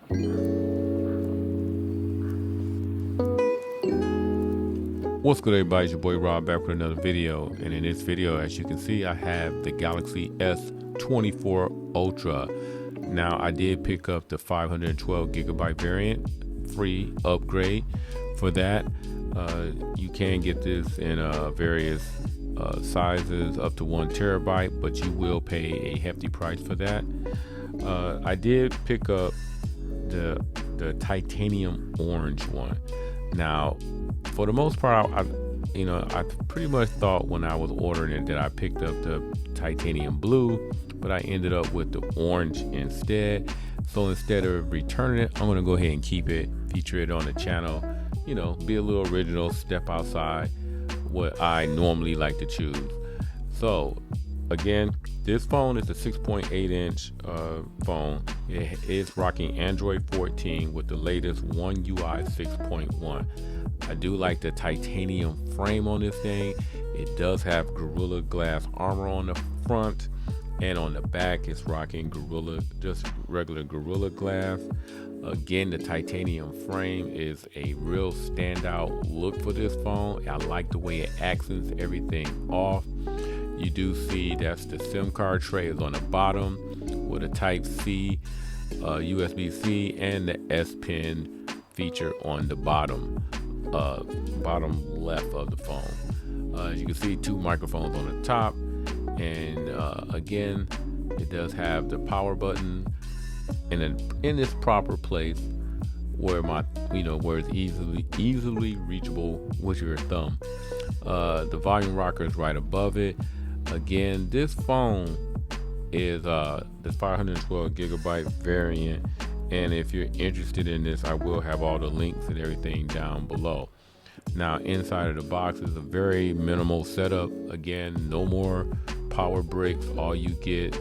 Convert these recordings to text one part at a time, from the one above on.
What's good, everybody? It's your boy Rob back with another video, and in this video, as you can see, I have the Galaxy S24 Ultra. Now, I did pick up the 512 gigabyte variant, free upgrade for that. You can get this in various sizes up to 1 terabyte, but you will pay a hefty price for that. I did pick up the titanium orange one. Now, for the most part, I pretty much thought when I was ordering it that I picked up the titanium blue, but I ended up with the orange instead. So instead of returning it, I'm gonna go ahead and keep it, feature it on the channel, be a little original, step outside what I normally like to choose. So again, this phone is a 6.8 inch phone. It is rocking Android 14 with the latest One UI 6.1. I do like the titanium frame on this thing. It does have Gorilla Glass armor on the front, and on the back it's rocking just regular Gorilla Glass. Again, the titanium frame is a real standout look for this phone. I like the way it accents everything off. You do see that's the SIM card tray is on the bottom with a Type-C, USB-C, and the S Pen feature on the bottom left of the phone. As you can see, 2 microphones on the top, and again, it does have the power button in its proper place where where it's easily reachable with your thumb. The volume rocker is right above it. Again, this phone is the 512 gigabyte variant, and if you're interested in this, I will have all the links and everything down below. Now, inside of the box is a very minimal setup. Again, no more power bricks. All you get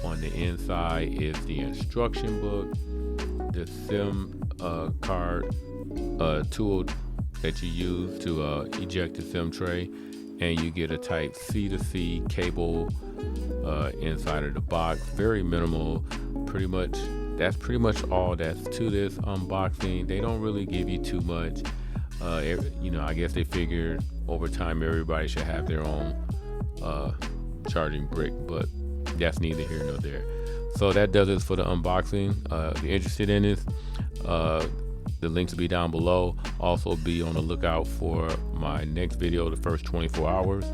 on the inside is the instruction book, the SIM card tool that you use to eject the SIM tray, and you get a Type-C to C cable inside of the box. Very minimal. That's pretty much all that's to this unboxing. They don't really give you too much. I guess they figured over time everybody should have their own charging brick, but that's neither here nor there. So that does it for the unboxing. If you're interested in this, the links will be down below. Also be on the lookout for my next video, the first 24 hours.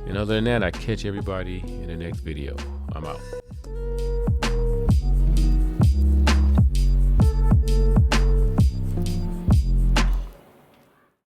And other than that, I catch everybody in the next video. I'm out.